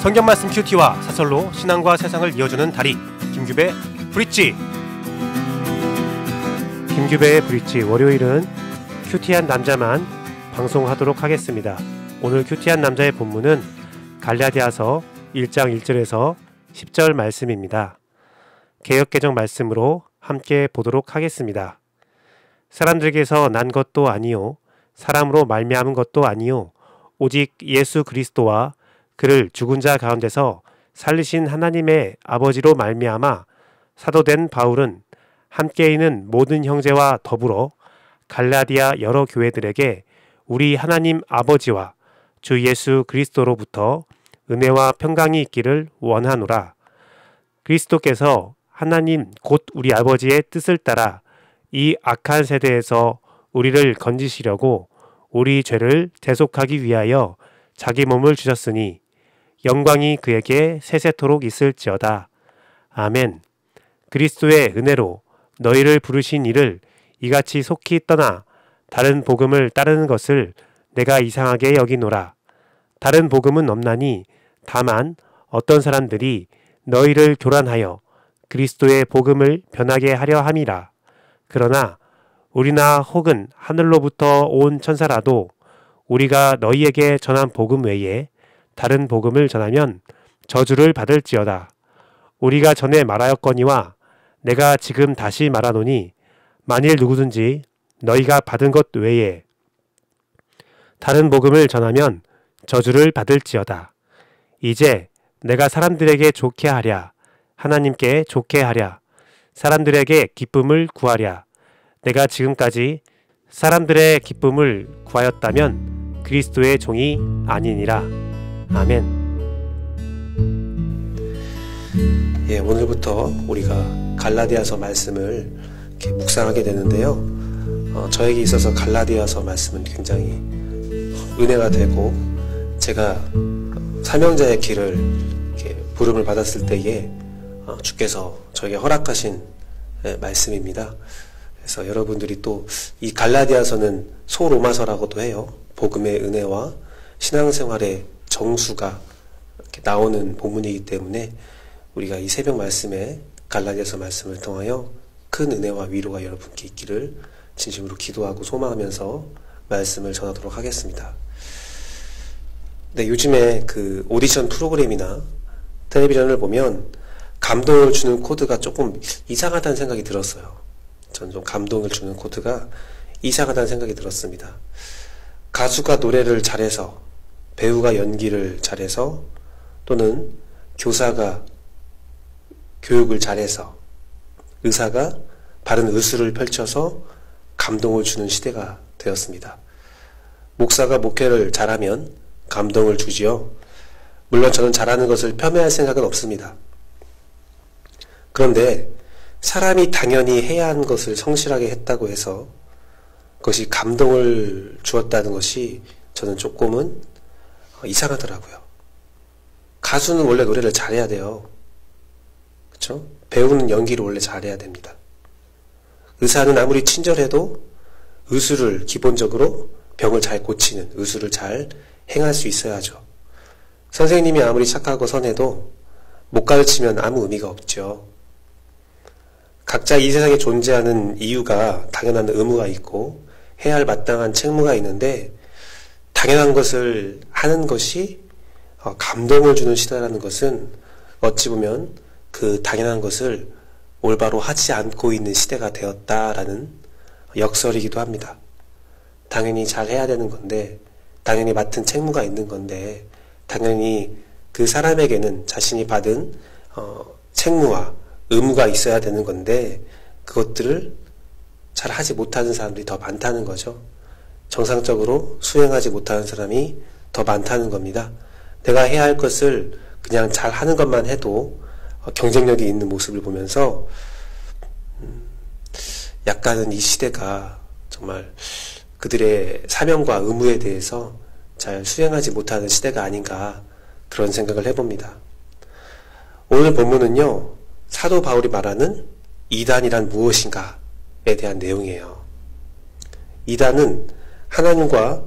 성경 말씀 큐티와 사설로 신앙과 세상을 이어주는 다리 김규배 브릿지. 김규배의 브릿지, 월요일은 큐티한 남자만 방송하도록 하겠습니다. 오늘 큐티한 남자의 본문은 갈라디아서 1장 1절에서 10절 말씀입니다. 개역개정 말씀으로 함께 보도록 하겠습니다. 사람들에게서 난 것도 아니요 사람으로 말미암은 것도 아니요 오직 예수 그리스도와 그를 죽은 자 가운데서 살리신 하나님의 아버지로 말미암아 사도된 바울은 함께 있는 모든 형제와 더불어 갈라디아 여러 교회들에게 우리 하나님 아버지와 주 예수 그리스도로부터 은혜와 평강이 있기를 원하노라. 그리스도께서 하나님 곧 우리 아버지의 뜻을 따라 이 악한 세대에서 우리를 건지시려고 우리 죄를 대속하기 위하여 자기 몸을 주셨으니 영광이 그에게 세세토록 있을지어다. 아멘. 그리스도의 은혜로 너희를 부르신 이를 이같이 속히 떠나 다른 복음을 따르는 것을 내가 이상하게 여기노라. 다른 복음은 없나니 다만 어떤 사람들이 너희를 교란하여 그리스도의 복음을 변하게 하려 함이라. 그러나 우리나 혹은 하늘로부터 온 천사라도 우리가 너희에게 전한 복음 외에 다른 복음을 전하면 저주를 받을지어다. 우리가 전에 말하였거니와 내가 지금 다시 말하노니 만일 누구든지 너희가 받은 것 외에 다른 복음을 전하면 저주를 받을지어다. 이제 내가 사람들에게 좋게 하랴, 하나님께 좋게 하랴, 사람들에게 기쁨을 구하랴. 내가 지금까지 사람들의 기쁨을 구하였다면 그리스도의 종이 아니니라. 아멘. 오늘부터 우리가 갈라디아서 말씀을 이렇게 묵상하게 되는데요. 저에게 있어서 갈라디아서 말씀은 굉장히 은혜가 되고, 제가 사명자의 길을 이렇게 부름을 받았을 때에 주께서 저에게 허락하신 말씀입니다. 그래서 여러분들이 또 이 갈라디아서는 소로마서라고도 해요. 복음의 은혜와 신앙생활의 정수가 이렇게 나오는 본문이기 때문에 우리가 이 새벽 말씀에 갈라디아서 말씀을 통하여 큰 은혜와 위로가 여러분께 있기를 진심으로 기도하고 소망하면서 말씀을 전하도록 하겠습니다. 네, 요즘에 그 오디션 프로그램이나 텔레비전을 보면 감동을 주는 코드가 조금 이상하다는 생각이 들었어요. 전 좀 감동을 주는 코드가 이상하다는 생각이 들었습니다. 가수가 노래를 잘해서, 배우가 연기를 잘해서, 또는 교사가 교육을 잘해서, 의사가 바른 의술을 펼쳐서 감동을 주는 시대가 되었습니다. 목사가 목회를 잘하면 감동을 주지요. 물론 저는 잘하는 것을 폄훼할 생각은 없습니다. 그런데 사람이 당연히 해야 하는 것을 성실하게 했다고 해서 그것이 감동을 주었다는 것이 저는 조금은 이상하더라고요. 가수는 원래 노래를 잘해야 돼요. 그렇죠? 배우는 연기를 원래 잘해야 됩니다. 의사는 아무리 친절해도 의술을 기본적으로 병을 잘 고치는 의술을 잘 행할 수 있어야죠. 선생님이 아무리 착하고 선해도 못 가르치면 아무 의미가 없죠. 각자 이 세상에 존재하는 이유가 당연한 의무가 있고 해야 할 마땅한 책무가 있는데, 당연한 것을 하는 것이 감동을 주는 시대라는 것은 어찌 보면 그 당연한 것을 올바로 하지 않고 있는 시대가 되었다라는 역설이기도 합니다. 당연히 잘 해야 되는 건데, 당연히 맡은 책무가 있는 건데, 당연히 그 사람에게는 자신이 받은 책무와 의무가 있어야 되는 건데, 그것들을 잘 하지 못하는 사람들이 더 많다는 거죠. 정상적으로 수행하지 못하는 사람이 더 많다는 겁니다. 내가 해야 할 것을 그냥 잘 하는 것만 해도 경쟁력이 있는 모습을 보면서 약간은 이 시대가 정말 그들의 사명과 의무에 대해서 잘 수행하지 못하는 시대가 아닌가, 그런 생각을 해봅니다. 오늘 본문은요, 사도 바울이 말하는 이단이란 무엇인가에 대한 내용이에요. 이단은 하나님과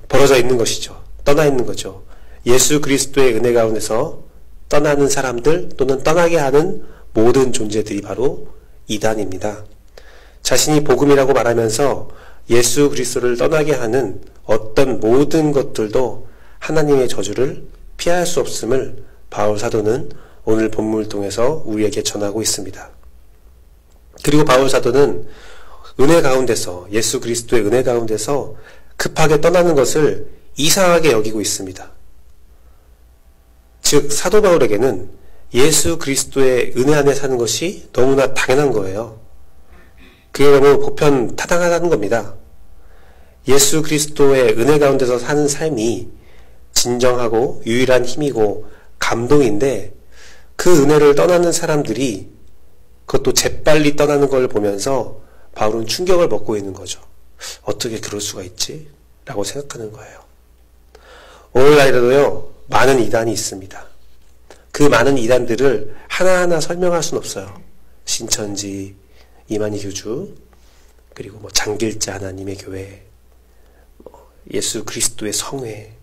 벌어져 있는 것이죠. 떠나 있는 거죠. 예수 그리스도의 은혜 가운데서 떠나는 사람들 또는 떠나게 하는 모든 존재들이 바로 이단입니다. 자신이 복음이라고 말하면서 예수 그리스도를 떠나게 하는 어떤 모든 것들도 하나님의 저주를 피할 수 없음을 바울 사도는 오늘 본문을 통해서 우리에게 전하고 있습니다. 그리고 바울 사도는 은혜 가운데서, 예수 그리스도의 은혜 가운데서 급하게 떠나는 것을 이상하게 여기고 있습니다. 즉 사도 바울에게는 예수 그리스도의 은혜 안에 사는 것이 너무나 당연한 거예요. 그게 너무 보편 타당하다는 겁니다. 예수 그리스도의 은혜 가운데서 사는 삶이 진정하고 유일한 힘이고 감동인데 그 은혜를 떠나는 사람들이 그것도 재빨리 떠나는 걸 보면서 바울은 충격을 먹고 있는 거죠. 어떻게 그럴 수가 있지? 라고 생각하는 거예요. 오늘날에도요, 많은 이단이 있습니다. 그 많은 이단들을 하나하나 설명할 수는 없어요. 신천지, 이만희 교주, 그리고 장길자 하나님의 교회, 예수 그리스도의 성회,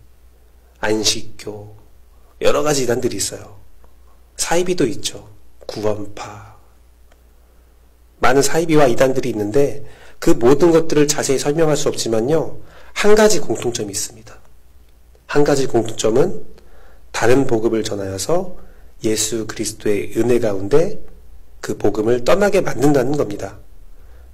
안식교, 여러 가지 이단들이 있어요. 사이비도 있죠. 구원파. 많은 사이비와 이단들이 있는데 그 모든 것들을 자세히 설명할 수 없지만요. 한 가지 공통점이 있습니다. 한 가지 공통점은 다른 복음을 전하여서 예수 그리스도의 은혜 가운데 그 복음을 떠나게 만든다는 겁니다.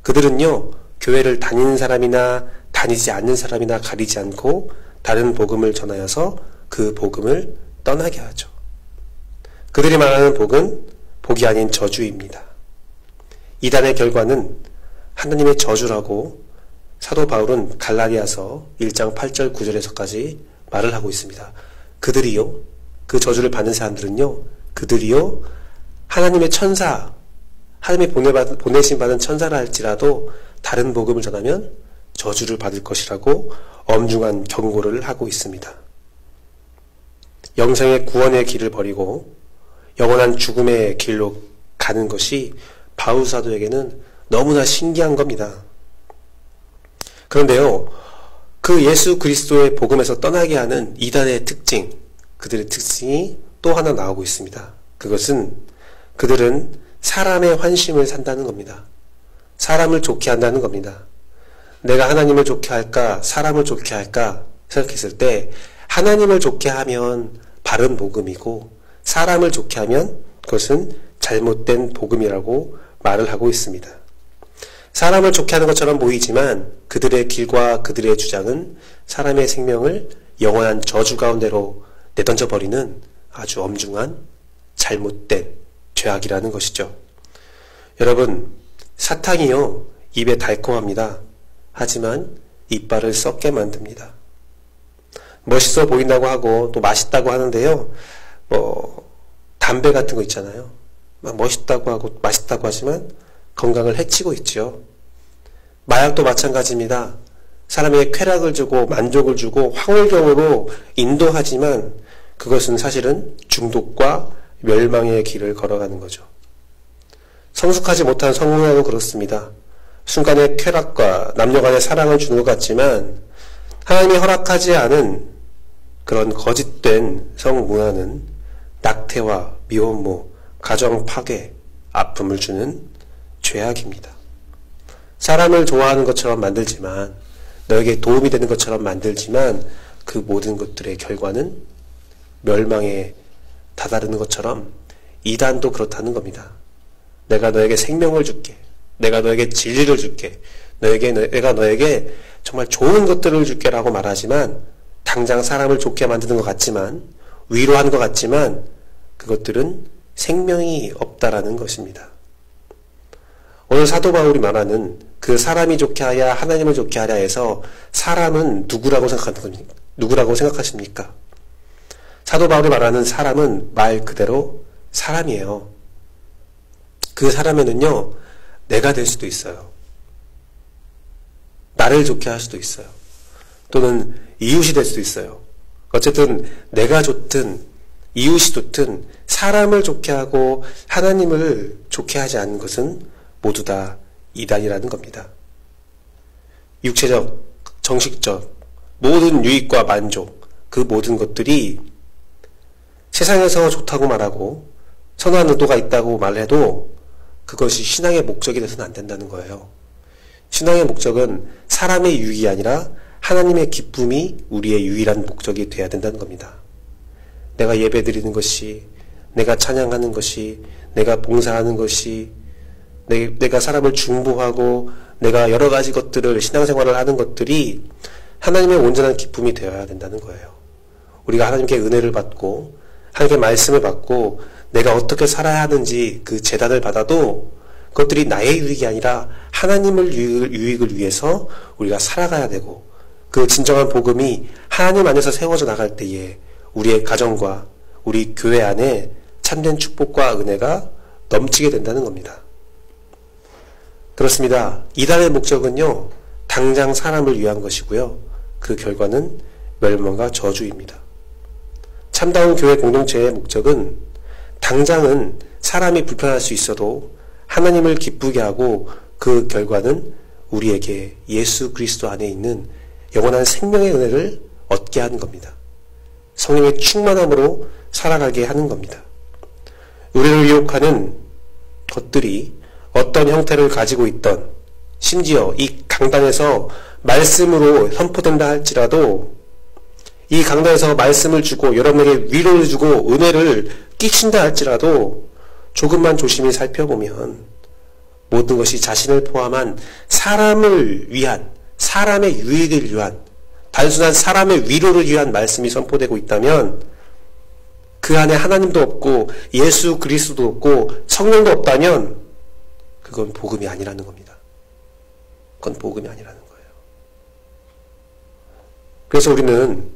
그들은요, 교회를 다니는 사람이나 다니지 않는 사람이나 가리지 않고 다른 복음을 전하여서 그 복음을 떠나게 하죠. 그들이 말하는 복은 복이 아닌 저주입니다. 이단의 결과는 하나님의 저주라고 사도 바울은 갈라디아서 1장 8절 9절에서까지 말을 하고 있습니다. 그들이요, 그 저주를 받는 사람들은요, 그들이요, 하나님의 천사, 하나님이 보내신 받은 천사라 할지라도 다른 복음을 전하면 저주를 받을 것이라고 엄중한 경고를 하고 있습니다. 영생의 구원의 길을 버리고 영원한 죽음의 길로 가는 것이 바울 사도에게는 너무나 신기한 겁니다. 그런데요, 그 예수 그리스도의 복음에서 떠나게 하는 이단의 특징, 그들의 특징이 또 하나 나오고 있습니다. 그것은 그들은 사람의 환심을 산다는 겁니다. 사람을 좋게 한다는 겁니다. 내가 하나님을 좋게 할까, 사람을 좋게 할까 생각했을 때 하나님을 좋게 하면 바른 복음이고 사람을 좋게 하면 그것은 잘못된 복음이라고 말을 하고 있습니다. 사람을 좋게 하는 것처럼 보이지만 그들의 길과 그들의 주장은 사람의 생명을 영원한 저주 가운데로 내던져버리는 아주 엄중한 잘못된 죄악이라는 것이죠. 여러분, 사탕이요, 입에 달콤합니다. 하지만 이빨을 썩게 만듭니다. 멋있어 보인다고 하고 또 맛있다고 하는데요, 담배 같은 거 있잖아요. 막 멋있다고 하고 맛있다고 하지만 건강을 해치고 있죠. 마약도 마찬가지입니다. 사람에게 쾌락을 주고 만족을 주고 황홀경으로 인도하지만 그것은 사실은 중독과 멸망의 길을 걸어가는 거죠. 성숙하지 못한 성문화도 그렇습니다. 순간의 쾌락과 남녀간의 사랑을 주는 것 같지만 하나님이 허락하지 않은 그런 거짓된 성문화는 낙태와 미혼모, 가정 파괴, 아픔을 주는 죄악입니다. 사람을 좋아하는 것처럼 만들지만, 너에게 도움이 되는 것처럼 만들지만 그 모든 것들의 결과는 멸망에 다다르는 것처럼 이단도 그렇다는 겁니다. 내가 너에게 생명을 줄게. 내가 너에게 진리를 줄게. 내가 너에게 정말 좋은 것들을 줄게 라고 말하지만 당장 사람을 좋게 만드는 것 같지만, 위로하는 것 같지만 그것들은 생명이 없다라는 것입니다. 오늘 사도 바울이 말하는 그 사람이 좋게 하야 하나님을 좋게 하랴 해서 사람은 누구라고 생각하십니까? 사도 바울이 말하는 사람은 말 그대로 사람이에요. 그 사람에는요, 내가 될 수도 있어요. 나를 좋게 할 수도 있어요. 또는 이웃이 될 수도 있어요. 어쨌든 내가 좋든 이웃이 좋든 사람을 좋게 하고 하나님을 좋게 하지 않는 것은 모두 다 이단이라는 겁니다. 육체적, 정식적, 모든 유익과 만족, 그 모든 것들이 세상에서 좋다고 말하고 선한 의도가 있다고 말해도 그것이 신앙의 목적이 돼서는 안 된다는 거예요. 신앙의 목적은 사람의 유익이 아니라 하나님의 기쁨이 우리의 유일한 목적이 돼야 된다는 겁니다. 내가 예배드리는 것이, 내가 찬양하는 것이, 내가 봉사하는 것이, 내가 사람을 중보하고 내가 여러 가지 것들을, 신앙생활을 하는 것들이 하나님의 온전한 기쁨이 되어야 된다는 거예요. 우리가 하나님께 은혜를 받고 하나님께 말씀을 받고 내가 어떻게 살아야 하는지 그 제단을 받아도 그것들이 나의 유익이 아니라 하나님을 유익을 위해서 우리가 살아가야 되고, 그 진정한 복음이 하나님 안에서 세워져 나갈 때에 우리의 가정과 우리 교회 안에 참된 축복과 은혜가 넘치게 된다는 겁니다. 그렇습니다. 이단의 목적은요, 당장 사람을 위한 것이고요, 그 결과는 멸망과 저주입니다. 참다운 교회 공동체의 목적은 당장은 사람이 불편할 수 있어도 하나님을 기쁘게 하고 그 결과는 우리에게 예수 그리스도 안에 있는 영원한 생명의 은혜를 얻게 하는 겁니다. 성령의 충만함으로 살아가게 하는 겁니다. 우리를 유혹하는 것들이 어떤 형태를 가지고 있던, 심지어 이 강단에서 말씀으로 선포된다 할지라도, 이 강단에서 말씀을 주고 여러분에게 위로를 주고 은혜를 끼친다 할지라도 조금만 조심히 살펴보면 모든 것이 자신을 포함한 사람을 위한, 사람의 유익을 위한, 단순한 사람의 위로를 위한 말씀이 선포되고 있다면, 그 안에 하나님도 없고 예수 그리스도도 없고 성령도 없다면 그건 복음이 아니라는 겁니다. 그건 복음이 아니라는 거예요. 그래서 우리는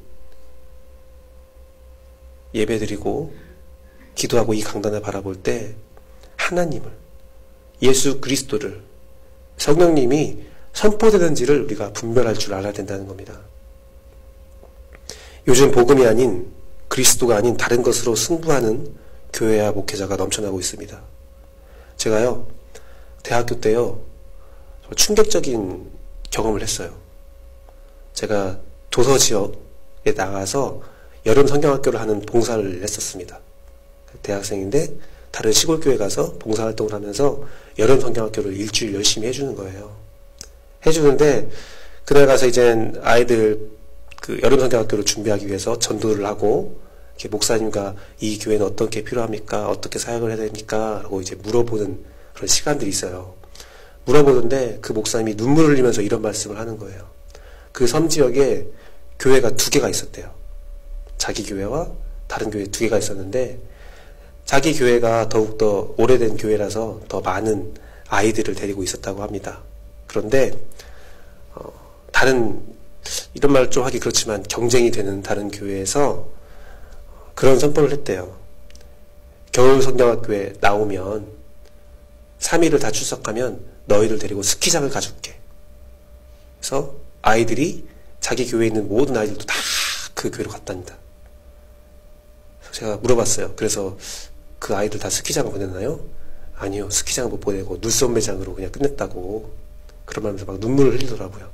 예배드리고 기도하고 이 강단을 바라볼 때 하나님을, 예수 그리스도를, 성령님이 선포되는지를 우리가 분별할 줄 알아야 된다는 겁니다. 요즘 복음이 아닌, 그리스도가 아닌 다른 것으로 승부하는 교회와 목회자가 넘쳐나고 있습니다. 제가요, 대학교 때요, 충격적인 경험을 했어요. 제가 도서 지역에 나가서 여름 성경학교를 하는 봉사를 했었습니다. 대학생인데 다른 시골교회 가서 봉사활동을 하면서 여름 성경학교를 일주일 열심히 해주는 거예요. 해주는데 그날 가서 이제 아이들 그 여름 성경학교를 준비하기 위해서 전도를 하고, 이렇게 목사님과 이 교회는 어떤 게 필요합니까? 어떻게 사역을 해야 됩니까? 라고 이제 물어보는 그런 시간들이 있어요. 물어보는데 그 목사님이 눈물을 흘리면서 이런 말씀을 하는 거예요. 그 섬 지역에 교회가 2개가 있었대요. 자기 교회와 다른 교회 2개가 있었는데, 자기 교회가 더욱더 오래된 교회라서 더 많은 아이들을 데리고 있었다고 합니다. 그런데 다른, 이런 말 좀 하기 그렇지만 경쟁이 되는 다른 교회에서 그런 선포를 했대요. 겨울 성경학교에 나오면 3일을 다 출석하면 너희들 데리고 스키장을 가줄게. 그래서 아이들이 자기 교회에 있는 모든 아이들도 다 그 교회로 갔답니다. 제가 물어봤어요. 그래서 그 아이들 다 스키장을 보냈나요? 아니요, 스키장 못 보내고 눈썰매장으로 그냥 끝냈다고 그런 말하면서 막 눈물을 흘리더라고요.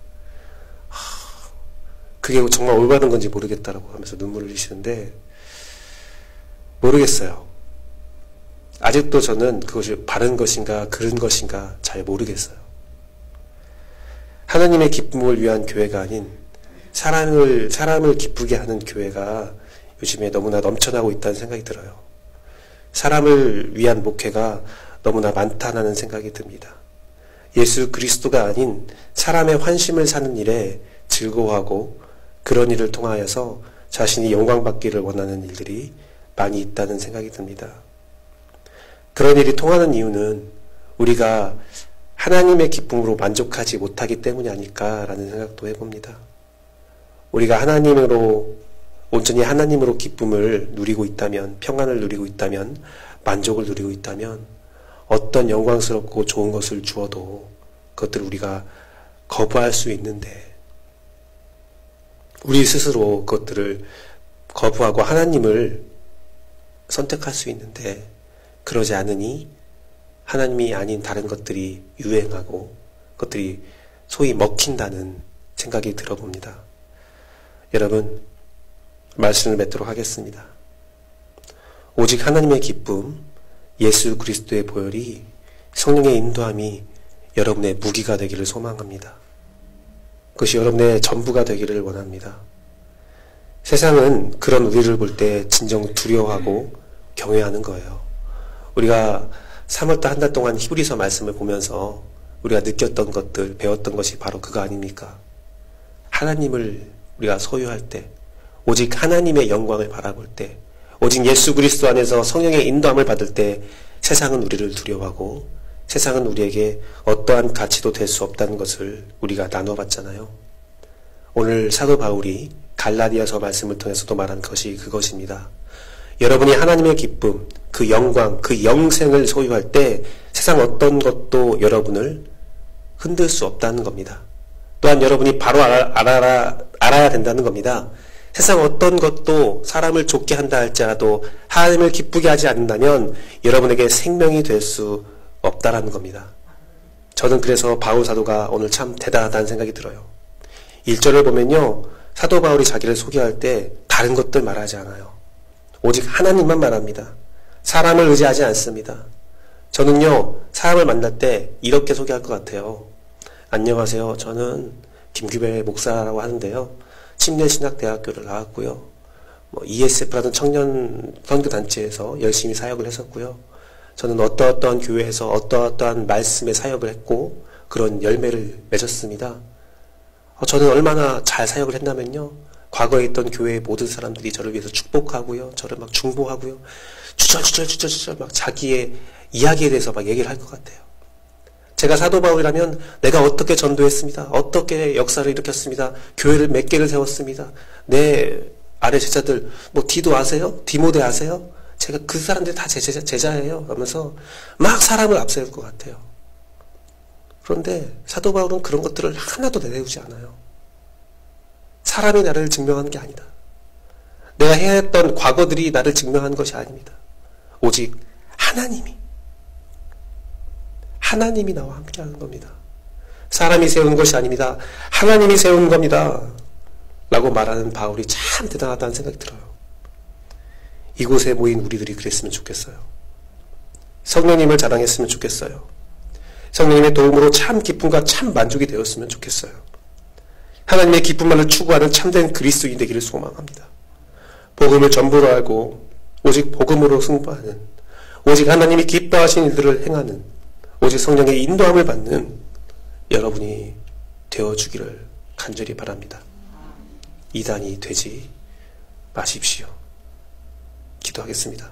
그게 정말 올바른 건지 모르겠다라고 하면서 눈물을 흘리시는데, 모르겠어요. 아직도 저는 그것이 바른 것인가 그른 것인가 잘 모르겠어요. 하나님의 기쁨을 위한 교회가 아닌 사람을 기쁘게 하는 교회가 요즘에 너무나 넘쳐나고 있다는 생각이 들어요. 사람을 위한 목회가 너무나 많다는 생각이 듭니다. 예수 그리스도가 아닌 사람의 환심을 사는 일에 즐거워하고 그런 일을 통하여서 자신이 영광받기를 원하는 일들이 많이 있다는 생각이 듭니다. 그런 일이 통하는 이유는 우리가 하나님의 기쁨으로 만족하지 못하기 때문이 아닐까라는 생각도 해봅니다. 우리가 온전히 하나님으로 기쁨을 누리고 있다면, 평안을 누리고 있다면, 만족을 누리고 있다면, 어떤 영광스럽고 좋은 것을 주어도 그것들을 우리가 거부할 수 있는데, 우리 스스로 그것들을 거부하고 하나님을 선택할 수 있는데, 그러지 않으니 하나님이 아닌 다른 것들이 유행하고 그것들이 소위 먹힌다는 생각이 들어봅니다. 여러분, 말씀을 맺도록 하겠습니다. 오직 하나님의 기쁨, 예수 그리스도의 보혈이, 성령의 인도함이 여러분의 무기가 되기를 소망합니다. 그것이 여러분의 전부가 되기를 원합니다. 세상은 그런 우리를 볼 때 진정 두려워하고 경외하는 거예요. 우리가 3월달 한 달 동안 히브리서 말씀을 보면서 우리가 느꼈던 것들, 배웠던 것이 바로 그거 아닙니까? 하나님을 우리가 소유할 때, 오직 하나님의 영광을 바라볼 때, 오직 예수 그리스도 안에서 성령의 인도함을 받을 때 세상은 우리를 두려워하고 세상은 우리에게 어떠한 가치도 될 수 없다는 것을 우리가 나눠봤잖아요. 오늘 사도 바울이 갈라디아서 말씀을 통해서도 말한 것이 그것입니다. 여러분이 하나님의 기쁨, 그 영광, 그 영생을 소유할 때 세상 어떤 것도 여러분을 흔들 수 없다는 겁니다. 또한 여러분이 바로 알아야 된다는 겁니다. 세상 어떤 것도 사람을 좋게 한다 할지라도 하나님을 기쁘게 하지 않는다면 여러분에게 생명이 될 수 없다라는 겁니다. 저는 그래서 바울 사도가 오늘 참 대단하다는 생각이 들어요. 1절을 보면요, 사도 바울이 자기를 소개할 때 다른 것들 말하지 않아요. 오직 하나님만 말합니다. 사람을 의지하지 않습니다. 저는요, 사람을 만날 때 이렇게 소개할 것 같아요. 안녕하세요. 저는 김규배 목사라고 하는데요. 침례신학대학교를 나왔고요. ESF라는 청년 선교단체에서 열심히 사역을 했었고요. 저는 어떠한 교회에서 어떠한 말씀의 사역을 했고 그런 열매를 맺었습니다. 저는 얼마나 잘 사역을 했냐면요. 과거에 있던 교회의 모든 사람들이 저를 위해서 축복하고요. 저를 막 중보하고요. 주절 막 자기의 이야기에 대해서 막 얘기를 할 것 같아요. 제가 사도 바울이라면 내가 어떻게 전도했습니다. 어떻게 역사를 일으켰습니다. 교회를 몇 개를 세웠습니다. 내 아래 제자들 디도 아세요? 디모데 아세요? 제가 그 사람들이 다 제 제자예요. 하면서 막 사람을 앞세울 것 같아요. 그런데 사도 바울은 그런 것들을 하나도 내세우지 않아요. 사람이 나를 증명하는 게 아니다. 내가 해야 했던 과거들이 나를 증명하는 것이 아닙니다. 오직 하나님이 나와 함께하는 겁니다. 사람이 세운 것이 아닙니다. 하나님이 세운 겁니다. 라고 말하는 바울이 참 대단하다는 생각이 들어요. 이곳에 모인 우리들이 그랬으면 좋겠어요. 성령님을 자랑했으면 좋겠어요. 성령님의 도움으로 참 기쁨과 참 만족이 되었으면 좋겠어요. 하나님의 기쁨만을 추구하는 참된 그리스도인 되기를 소망합니다. 복음을 전부로 알고 오직 복음으로 승부하는, 오직 하나님이 기뻐하신 일들을 행하는, 오직 성령의 인도함을 받는 여러분이 되어주기를 간절히 바랍니다. 이단이 되지 마십시오. 기도하겠습니다.